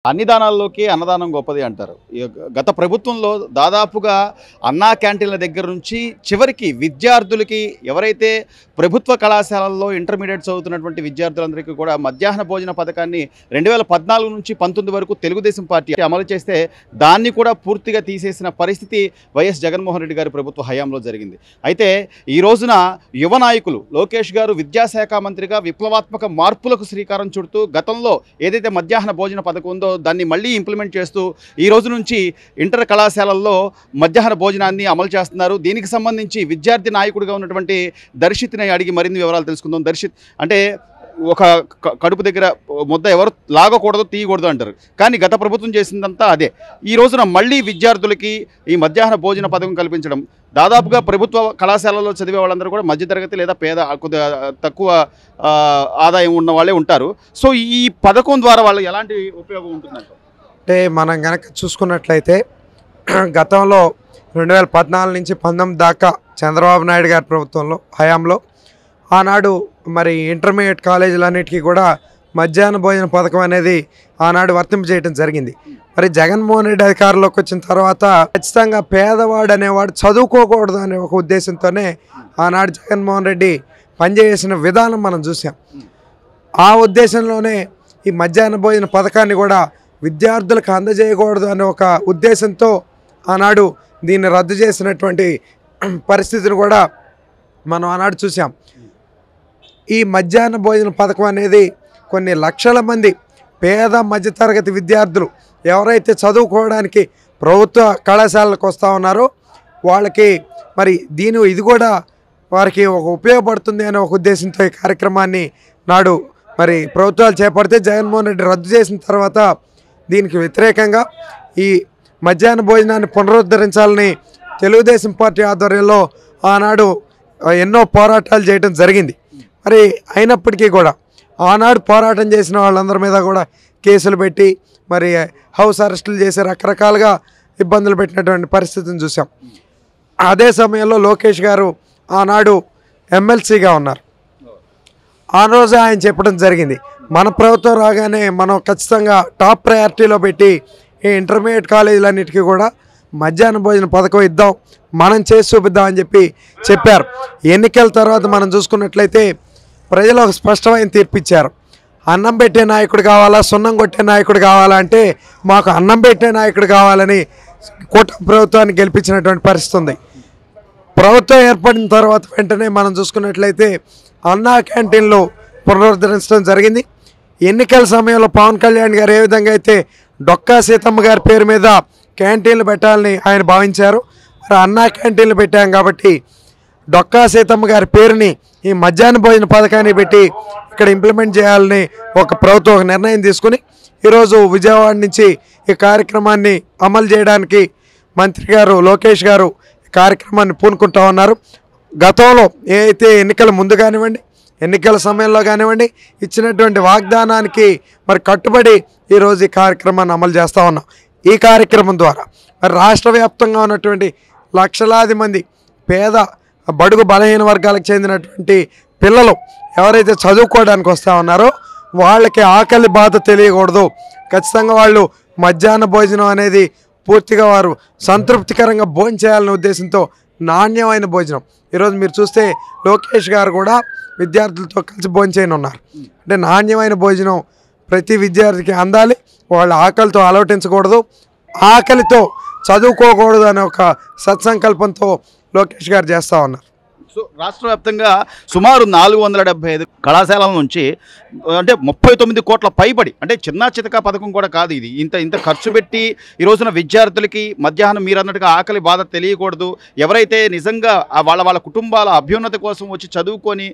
అన్ని దానాల్లోకి అన్నదానం గొప్పది అంటారు. గత ప్రభుత్వంలో దాదాపుగా అన్నా క్యాంటీన్ల దగ్గర నుంచి చివరికి విద్యార్థులకి ఎవరైతే ప్రభుత్వ కళాశాలల్లో ఇంటర్మీడియట్ చదువుతున్నటువంటి విద్యార్థులందరికీ కూడా మధ్యాహ్న భోజన పథకాన్ని 2014 నుంచి 19 వరకు తెలుగుదేశం పార్టీ అమలు చేస్తే దాన్ని కూడా పూర్తిగా తీసేసిన పరిస్థితి వైఎస్ జగన్మోహన్ రెడ్డి గారి ప్రభుత్వ హయాంలో జరిగింది. అయితే ఈ రోజున యువ నాయకులు లోకేష్ గారు విద్యాశాఖ మంత్రిగా విప్లవాత్మక మార్పులకు శ్రీకారం చుడుతూ గతంలో ఏదైతే మధ్యాహ్న భోజన పథకం ఉందో దాన్ని మళ్ళీ ఇంప్లిమెంట్ చేస్తూ ఈ రోజు నుంచి ఇంటర్ కళాశాలల్లో మధ్యాహ్న భోజనాన్ని అమలు చేస్తున్నారు. దీనికి సంబంధించి విద్యార్థి నాయకుడిగా ఉన్నటువంటి దర్శిత్ని అడిగి మరిన్ని వివరాలు తెలుసుకుందాం. దర్శిత్, అంటే ఒక కడుపు దగ్గర ముద్ద ఎవరు లాగకూడదు తీయకూడదు అంటారు, కానీ గత ప్రభుత్వం చేసిందంతా అదే. ఈ రోజున మళ్ళీ విద్యార్థులకి ఈ మధ్యాహ్న భోజన పథకం కల్పించడం, దాదాపుగా ప్రభుత్వ కళాశాలలో చదివే వాళ్ళందరూ కూడా మధ్యతరగతి లేదా పేద కొద్దిగా తక్కువ ఆదాయం ఉన్న వాళ్ళే ఉంటారు. సో ఈ పథకం ద్వారా వాళ్ళు ఎలాంటి ఉపయోగం ఉంటుందంట? అంటే మనం కనుక చూసుకున్నట్లయితే గతంలో 2014 నుంచి 19 దాకా చంద్రబాబు నాయుడు గారి ప్రభుత్వంలో హయాంలో ఆనాడు మరి ఇంటర్మీడియట్ కాలేజీలన్నిటికీ కూడా మధ్యాహ్న భోజన పథకం అనేది ఆనాడు వర్తింపజేయడం జరిగింది. మరి జగన్మోహన్ రెడ్డి అధికారంలోకి వచ్చిన తర్వాత ఖచ్చితంగా పేదవాడు అనేవాడు చదువుకోకూడదు అనే ఒక ఉద్దేశంతోనే ఆనాడు జగన్మోహన్ రెడ్డి పనిచేసిన విధానం మనం చూసాం. ఆ ఉద్దేశంలోనే ఈ మధ్యాహ్న భోజన పథకాన్ని కూడా విద్యార్థులకు అందజేయకూడదు అనే ఒక ఉద్దేశంతో ఆనాడు దీన్ని రద్దు చేసినటువంటి పరిస్థితిని కూడా మనం ఆనాడు చూసాం. ఈ మధ్యాహ్న భోజన పథకం అనేది కొన్ని లక్షల మంది పేద మధ్యతరగతి విద్యార్థులు ఎవరైతే చదువుకోవడానికి ప్రభుత్వ కళాశాలకు వస్తూ ఉన్నారో వాళ్ళకి మరి ఇది కూడా వారికి ఒక ఉపయోగపడుతుంది అనే ఒక ఉద్దేశంతో ఈ కార్యక్రమాన్ని నాడు మరి ప్రభుత్వాలు చేపడితే జగన్మోహన్ రెడ్డి రద్దు చేసిన తర్వాత దీనికి వ్యతిరేకంగా ఈ మధ్యాహ్న భోజనాన్ని పునరుద్ధరించాలని తెలుగుదేశం పార్టీ ఆధ్వర్యంలో ఆనాడు ఎన్నో పోరాటాలు చేయడం జరిగింది. మరి అయినప్పటికీ కూడా ఆనాడు పోరాటం చేసిన వాళ్ళందరి మీద కూడా కేసులు పెట్టి మరి హౌస్ అరెస్టులు చేసి రకరకాలుగా ఇబ్బందులు పెట్టినటువంటి పరిస్థితిని చూసాం. అదే సమయంలో లోకేష్ గారు ఆనాడు ఎమ్మెల్సీగా ఉన్నారు. ఆ రోజు ఆయన చెప్పడం జరిగింది, మన ప్రభుత్వం రాగానే మనం ఖచ్చితంగా టాప్ ప్రయారిటీలో పెట్టి ఈ ఇంటర్మీడియట్ కాలేజీలన్నిటికీ కూడా మధ్యాహ్న భోజన పథకం ఇద్దాం, మనం చేసి చూపిద్దామని చెప్పారు. ఎన్నికల తర్వాత మనం చూసుకున్నట్లయితే ప్రజలు ఒక స్పష్టమైన తీర్పిచ్చారు. అన్నం పెట్టే నాయకుడు కావాలా, సున్నం కొట్టే నాయకుడు కావాలా అంటే మాకు అన్నం పెట్టే నాయకుడు కావాలని కూటమి ప్రభుత్వాన్ని గెలిపించినటువంటి పరిస్థితి ఉంది. ప్రభుత్వం ఏర్పడిన తర్వాత వెంటనే మనం చూసుకున్నట్లయితే అన్నా క్యాంటీన్లు పునరుద్ధరించడం జరిగింది. ఎన్నికల సమయంలో పవన్ కళ్యాణ్ గారు ఏ విధంగా అయితే డొక్కా సీతమ్మ గారి పేరు మీద క్యాంటీన్లు పెట్టాలని ఆయన భావించారు. మరి అన్నా క్యాంటీన్లు పెట్టాం కాబట్టి డొక్కా సీతమ్మ గారి పేరుని ఈ మధ్యాహ్న భోజన పథకాన్ని పెట్టి ఇక్కడ ఇంప్లిమెంట్ చేయాలని ఒక ప్రభుత్వం ఒక నిర్ణయం తీసుకుని ఈరోజు విజయవాడ నుంచి ఈ కార్యక్రమాన్ని అమలు చేయడానికి మంత్రి గారు లోకేష్ గారు కార్యక్రమాన్ని పూనుకుంటా ఉన్నారు. గతంలో ఏ అయితే ఎన్నికల ముందు కానివ్వండి, ఎన్నికల సమయంలో కానివ్వండి ఇచ్చినటువంటి వాగ్దానానికి మరి కట్టుబడి ఈరోజు ఈ కార్యక్రమాన్ని అమలు చేస్తూ ఉన్నాం. ఈ కార్యక్రమం ద్వారా మరి రాష్ట్ర వ్యాప్తంగా ఉన్నటువంటి లక్షలాది మంది పేద బడుగు బలహీన వర్గాలకు చెందినటువంటి పిల్లలు ఎవరైతే చదువుకోవడానికి వస్తూ ఉన్నారో వాళ్ళకి ఆకలి బాధ తెలియకూడదు, ఖచ్చితంగా వాళ్ళు మధ్యాహ్న భోజనం అనేది పూర్తిగా వారు సంతృప్తికరంగా భోజనం చేయాలనే ఉద్దేశంతో నాణ్యమైన భోజనం ఈరోజు మీరు చూస్తే లోకేష్ గారు కూడా విద్యార్థులతో కలిసి భోజనం చేయనున్నారు. అంటే నాణ్యమైన భోజనం ప్రతి విద్యార్థికి అందాలి, వాళ్ళ ఆకలితో అలవటించకూడదు, ఆకలితో చదువుకోకూడదు అనే ఒక సత్సంకల్పంతో లోకేష్ గారు చేస్తూ ఉన్నారు. సో రాష్ట్ర వ్యాప్తంగా సుమారు 475 కళాశాలల నుంచి అంటే 39 కోట్ల పైబడి, అంటే చిన్న చితక పథకం కూడా కాదు ఇది, ఇంత ఖర్చు పెట్టి ఈ రోజున విద్యార్థులకి మధ్యాహ్నం మీరు అన్నట్టుగా ఆకలి బాధ తెలియకూడదు, ఎవరైతే నిజంగా వాళ్ళ కుటుంబాల అభ్యున్నతి కోసం వచ్చి చదువుకొని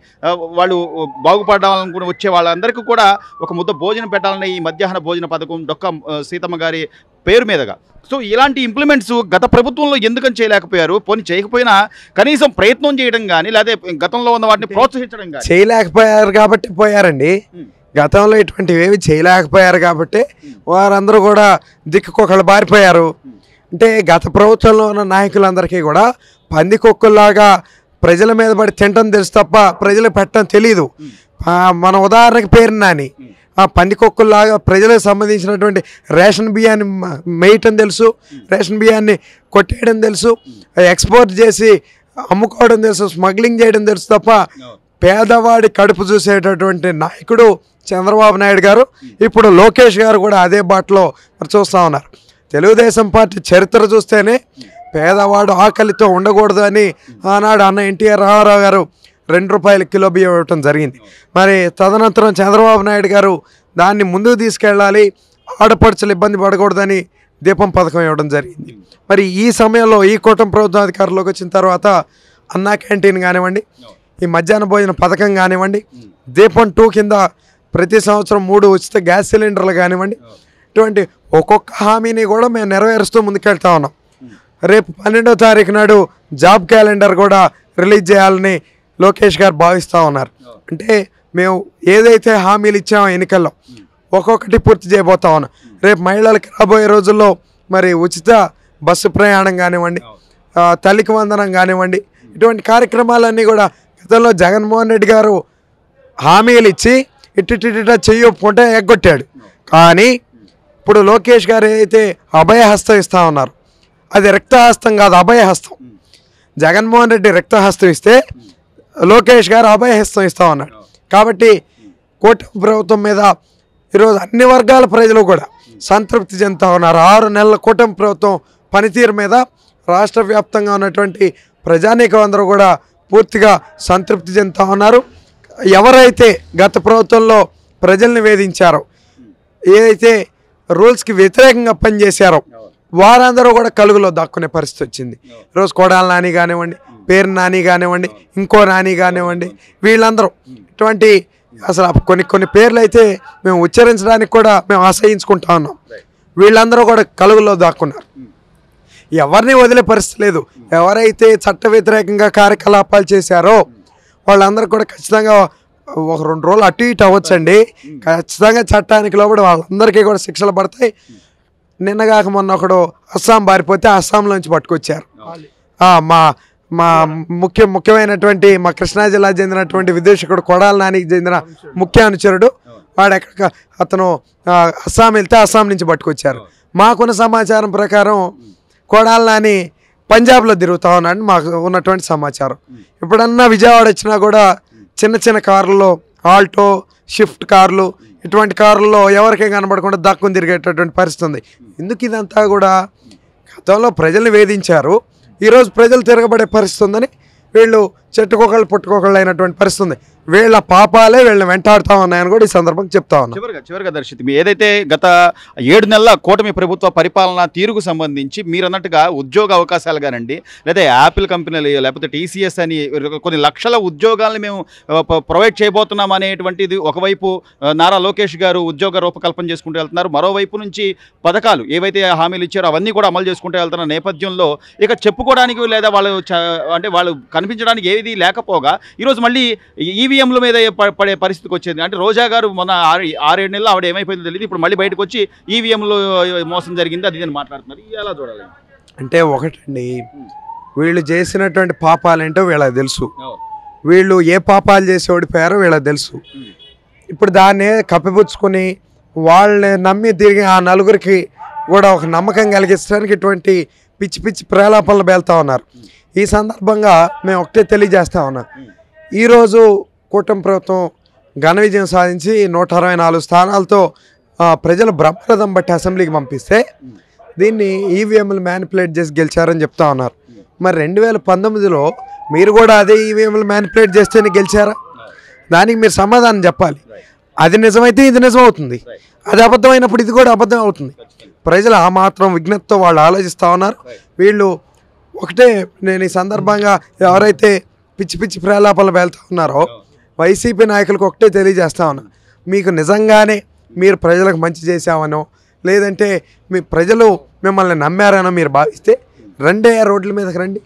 వాళ్ళు బాగుపడాలనుకుని వచ్చే వాళ్ళందరికీ కూడా ఒక ముద్ద భోజనం పెట్టాలని ఈ మధ్యాహ్న భోజన పథకం డొక్కా సీతమ్మ గారి పేరు మీదుగా. సో ఇలాంటి ఇంప్లిమెంట్స్ గత ప్రభుత్వంలో ఎందుకని చేయలేకపోయారు? పోనీ చేయకపోయినా కనీసం ప్రయత్నం చేయడం కానీ లేదా గతంలో ఉన్న వాటిని ప్రోత్సహించడం కానీ చేయలేకపోయారు కాబట్టి పోయారండి. గతంలో ఇటువంటివి చేయలేకపోయారు కాబట్టి వారందరూ కూడా దిక్కుకొకళ్ళు బారిపోయారు. అంటే గత ప్రభుత్వంలో ఉన్న నాయకులందరికీ కూడా పందికొక్కుల్లాగా ప్రజల మీద పడి తినటం తెలుసు తప్ప ప్రజలు పెట్టడం తెలీదు. మన ఉదాహరణకి పేరు నాని, పందికొక్కుల్లాగా ప్రజలకు సంబంధించినటువంటి రేషన్ బియ్యాన్ని మేయటం తెలుసు, రేషన్ బియ్యాన్ని కొట్టేయడం తెలుసు, ఎక్స్పోర్ట్ చేసి అమ్ముకోవడం తెలుసు, స్మగ్లింగ్ చేయడం తెలుసు తప్ప పేదవాడి కడుపు చూసేటటువంటి నాయకుడు చంద్రబాబు నాయుడు గారు. ఇప్పుడు లోకేష్ గారు కూడా అదే బాటలో చూస్తూ ఉన్నారు. తెలుగుదేశం పార్టీ చరిత్ర చూస్తేనే పేదవాడు ఆకలితో ఉండకూడదు అని ఆనాడు అన్న ఎన్టీఆర్ రామారావు గారు ₹2 కిలో బియ్యం ఇవ్వటం జరిగింది. మరి తదనంతరం చంద్రబాబు నాయుడు గారు దాన్ని ముందుకు తీసుకెళ్ళాలి, ఆడపడుచులు ఇబ్బంది పడకూడదని దీపం పథకం ఇవ్వడం జరిగింది. మరి ఈ సమయంలో ఈ కూటమి ప్రభుత్వం అధికారంలోకి వచ్చిన తర్వాత అన్నా క్యాంటీన్ కానివ్వండి, ఈ మధ్యాహ్న భోజన పథకం కానివ్వండి, దీపం 2 కింద ప్రతి సంవత్సరం 3 ఉచిత గ్యాస్ సిలిండర్లు కానివ్వండి, ఇటువంటి ఒక్కొక్క హామీని కూడా మేము నెరవేరుస్తూ ముందుకెళ్తా ఉన్నాం. రేపు 12వ తారీఖు నాడు జాబ్ క్యాలెండర్ కూడా రిలీజ్ చేయాలని లోకేష్ గారు భావిస్తూ ఉన్నారు. అంటే మేము ఏదైతే హామీలు ఇచ్చామో ఎన్నికల్లో ఒక్కొక్కటి పూర్తి చేయబోతా ఉన్నాం. రేపు మహిళలకు రాబోయే రోజుల్లో మరి ఉచిత బస్సు ప్రయాణం కానివ్వండి, తల్లికి వందనం కానివ్వండి, ఇటువంటి కార్యక్రమాలన్నీ కూడా గతంలో జగన్మోహన్ రెడ్డి గారు హామీలు ఇచ్చి ఇట్టిట్టిట చెయ్యొప్పుకుంటే ఎగ్గొట్టాడు. కానీ ఇప్పుడు లోకేష్ గారు ఏదైతే అభయహస్తం ఇస్తూ ఉన్నారు అది రక్తహస్తం కాదు, అభయహస్తం. జగన్మోహన్ రెడ్డి రక్తహస్తం ఇస్తే లోకేష్ గారు అభయహస్తం ఇస్తూ ఉన్నాడు. కాబట్టి కూటమి ప్రభుత్వం మీద ఈరోజు అన్ని వర్గాల ప్రజలు కూడా సంతృప్తి చెందుతూ ఉన్నారు. 6 నెలల కూటమి ప్రభుత్వం పనితీరు మీద రాష్ట్ర వ్యాప్తంగా ఉన్నటువంటి ప్రజానీకం అందరూ కూడా పూర్తిగా సంతృప్తి చెందుతూ ఉన్నారు. ఎవరైతే గత ప్రభుత్వంలో ప్రజల్ని వేధించారో, ఏదైతే రూల్స్కి వ్యతిరేకంగా పనిచేశారో వారందరూ కూడా కలుగులో దాక్కునే పరిస్థితి వచ్చింది. ఈరోజు కొడాల నాని కానివ్వండి, పేరు నాని కానివ్వండి, ఇంకో నాని కానివ్వండి, వీళ్ళందరూ ఇటువంటి అసలు కొన్ని పేర్లు అయితే మేము ఉచ్చరించడానికి కూడా మేము ఆశ్రయించుకుంటా ఉన్నాం. వీళ్ళందరూ కూడా కలుగులో దాక్కున్నారు. ఎవరిని వదిలే పరిస్థితి లేదు. ఎవరైతే చట్ట వ్యతిరేకంగా కార్యకలాపాలు చేశారో వాళ్ళందరూ కూడా ఖచ్చితంగా 1-2 రోజులు అటు ఇటు అవ్వచ్చండి, ఖచ్చితంగా చట్టానికి లోబడి వాళ్ళందరికీ కూడా శిక్షలు పడతాయి. నిన్నగాక మొన్న ఒకడు అస్సాం బారిపోతే అస్సాంలోంచి పట్టుకొచ్చారు. మా మా ముఖ్యమైనటువంటి మా కృష్ణా జిల్లా చెందినటువంటి విదేశకుడు కొడాల నానికి చెందిన ముఖ్య అనుచరుడు వాడు అతను అస్సాం వెళ్తే అస్సాం నుంచి పట్టుకొచ్చారు. మాకున్న సమాచారం ప్రకారం కొడాల నాని పంజాబ్లో తిరుగుతూ ఉన్నాడు మాకు ఉన్నటువంటి సమాచారం. ఎప్పుడన్నా విజయవాడ వచ్చినా కూడా చిన్న కార్లలో, ఆల్టో, షిఫ్ట్ కార్లు, ఇటువంటి కార్లలో ఎవరికీ కనబడకుండా దక్కుని తిరిగేటటువంటి పరిస్థితి ఉంది. ఎందుకు ఇదంతా కూడా గతంలో ప్రజల్ని వేధించారు, ఈరోజు ప్రజలు తిరగబడే పరిస్థితి ఉందని వీళ్ళు చెట్టుకొకళ్ళు పుట్టుకొకళ్ళు అయినటువంటి పరిస్థితి ఉంది. వీళ్ళ పాపాలే వీళ్ళని వెంటాడుతూ ఉన్నాయని కూడా ఈ సందర్భంగా చెప్తా ఉన్నాం. చివరిగా దర్శిత్, ఏదైతే గత 7 నెలల కూటమి ప్రభుత్వ పరిపాలన తీరుకు సంబంధించి మీరు అన్నట్టుగా ఉద్యోగ అవకాశాలు కానండి, లేదా యాపిల్ కంపెనీలు లేకపోతే TCS అని కొన్ని లక్షల ఉద్యోగాలను మేము ప్రొవైడ్ చేయబోతున్నాం అనేటువంటిది ఒకవైపు నారా లోకేష్ గారు ఉద్యోగ రూపకల్పన చేసుకుంటూ వెళ్తున్నారు. మరోవైపు నుంచి పథకాలు ఏవైతే హామీలు ఇచ్చారో అవన్నీ కూడా అమలు చేసుకుంటూ వెళ్తున్న నేపథ్యంలో ఇక చెప్పుకోవడానికి లేదా వాళ్ళు కనిపించడానికి ఏది లేకపోగా ఈరోజు మళ్ళీ ఈవీఎంల మీద పడే పరిస్థితికి వచ్చింది. అంటే రోజా గారు మొన్న 6-7 నెలలు ఆవిడ ఏమైపోయిందో తెలియదు, ఇప్పుడు మళ్ళీ బయటకు వచ్చి ఈవీఎంలో మోసం జరిగింది అది అని మాట్లాడుతున్నారు. ఎలా చూడాలి అంటే ఒకటండి, వీళ్ళు చేసినటువంటి పాపాలేంటో వీళ్ళకి తెలుసు, వీళ్ళు ఏ పాపాలు చేసి ఓడిపోయారో వీళ్ళకి తెలుసు. ఇప్పుడు దాన్ని కప్పిపుచ్చుకొని వాళ్ళని నమ్మి తిరిగి ఆ నలుగురికి కూడా ఒక నమ్మకం కలిగించడానికి ఇటువంటి పిచ్చి ప్రేలాపనలు వెళ్తూ ఉన్నారు. ఈ సందర్భంగా మేము ఒకటే తెలియజేస్తా ఉన్నాం, ఈరోజు కూటమి ప్రభుత్వం ఘన విజయం సాధించి 164 స్థానాలతో ప్రజలు బ్రహ్మరథం బట్టి అసెంబ్లీకి పంపిస్తే దీన్ని ఈవీఎంలు మ్యానిపులేట్ చేసి గెలిచారని చెప్తా ఉన్నారు. మరి 2019లో మీరు కూడా అదే ఈవీఎంలు మ్యానిపులేట్ చేస్తేనే గెలిచారా? దానికి మీరు సమాధానం చెప్పాలి. అది నిజమైతే ఇది నిజం అవుతుంది, అది అబద్ధం అయినప్పుడు ఇది కూడా అబద్ధం అవుతుంది. ప్రజలు ఆ మాత్రం విజ్ఞతతో వాళ్ళు ఆలోచిస్తూ ఉన్నారు. వీళ్ళు ఒకటే, నేను ఈ సందర్భంగా ఎవరైతే పిచ్చి ప్రేలాపనలు వెళ్తూ ఉన్నారో వైసీపీ నాయకులకు ఒకటే తెలియజేస్తా ఉన్నా, మీకు నిజంగానే మీరు ప్రజలకు మంచి చేశామనో లేదంటే మీ ప్రజలు మిమ్మల్ని నమ్మారనో మీరు భావిస్తే రండి, రోడ్ల మీదకి రండి,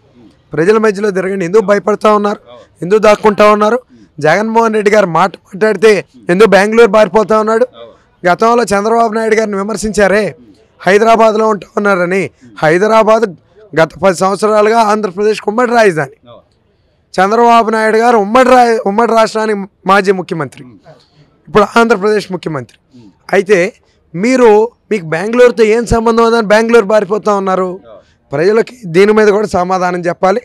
ప్రజల మధ్యలో తిరగండి. ఎందుకు భయపడుతూ ఉన్నారు, ఎందుకు దాక్కుంటా ఉన్నారు? జగన్మోహన్ రెడ్డి గారు మాట్లాడితే ఎందుకు బెంగళూరు పారిపోతూ ఉన్నాడు? గతంలో చంద్రబాబు నాయుడు గారిని విమర్శించారే, హైదరాబాద్లో ఉంటా ఉన్నారని. హైదరాబాద్ గత 10 సంవత్సరాలుగా ఆంధ్రప్రదేశ్కి ఉమ్మడి రాజధాని. చంద్రబాబు నాయుడు గారు ఉమ్మడి రాష్ట్రానికి మాజీ ముఖ్యమంత్రి. ఇప్పుడు ఆంధ్రప్రదేశ్ ముఖ్యమంత్రి. అయితే మీకు బెంగళూరుతో ఏం సంబంధం ఉందని బెంగళూరు బారిపోతూ ఉన్నారు. ప్రజలకి దీని మీద కూడా సమాధానం చెప్పాలి.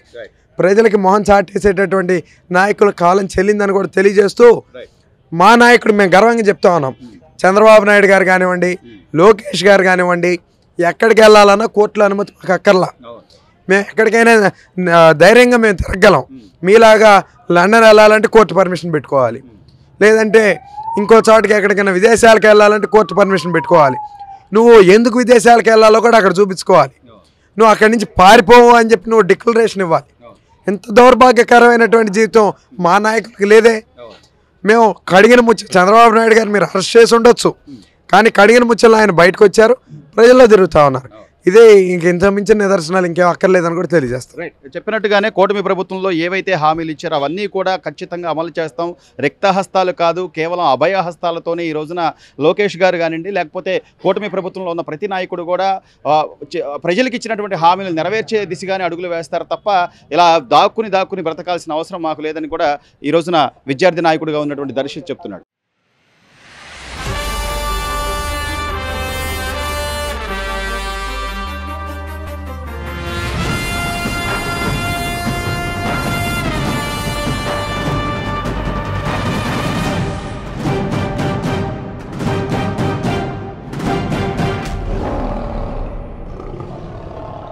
ప్రజలకి మొహం చాటేసేటటువంటి నాయకుల కాలం చెల్లిందని కూడా తెలియజేస్తూ మా నాయకుడు మేము గర్వంగా చెప్తా ఉన్నాం. చంద్రబాబు నాయుడు గారు కానివ్వండి, లోకేష్ గారు కానివ్వండి, ఎక్కడికి వెళ్ళాలన్నా కోర్టులో అనుమతి మాకు అక్కర్లా. మేము ఎక్కడికైనా ధైర్యంగా మేము తిరగలం. మీలాగా లండన్ వెళ్ళాలంటే కోర్టు పర్మిషన్ పెట్టుకోవాలి, లేదంటే ఇంకో చోటుకి ఎక్కడికైనా విదేశాలకు వెళ్ళాలంటే కోర్టు పర్మిషన్ పెట్టుకోవాలి. నువ్వు ఎందుకు విదేశాలకు వెళ్ళాలో కూడా అక్కడ చూపించుకోవాలి. నువ్వు అక్కడి నుంచి పారిపోవు అని చెప్పి నువ్వు డిక్లరేషన్ ఇవ్వాలి. ఎంత దౌర్భాగ్యకరమైనటువంటి జీవితం మా నాయకులకి లేదే. మేము కడిగిన ముచ్చ చంద్రబాబు నాయుడు గారు మీరు అరెస్ట్ చేసి ఉండొచ్చు, కానీ కడిగిన ముచ్చల్లో ఆయన బయటకు వచ్చారు, ప్రజల్లో తిరుగుతూ ఉన్నారు. ఇదే ఇంత మించిన నిదర్శనాలు ఇంకేం అక్కర్లేదని కూడా తెలియజేస్తారు. రైట్, చెప్పినట్టుగానే కూటమి ప్రభుత్వంలో ఏవైతే హామీలు ఇచ్చారో అవన్నీ కూడా ఖచ్చితంగా అమలు చేస్తాం. రిక్తహస్తాలు కాదు, కేవలం అభయహస్తాలతోనే ఈ రోజున లోకేష్ గారు కానివ్వండి, లేకపోతే కూటమి ప్రభుత్వంలో ఉన్న ప్రతి నాయకుడు కూడా ప్రజలకు ఇచ్చినటువంటి హామీలు నెరవేర్చే దిశగానే అడుగులు వేస్తారు తప్ప ఇలా దాక్కుని బ్రతకాల్సిన అవసరం మాకు లేదని కూడా ఈ రోజున విద్యార్థి నాయకుడిగా ఉన్నటువంటి దర్శి చెప్తున్నాడు.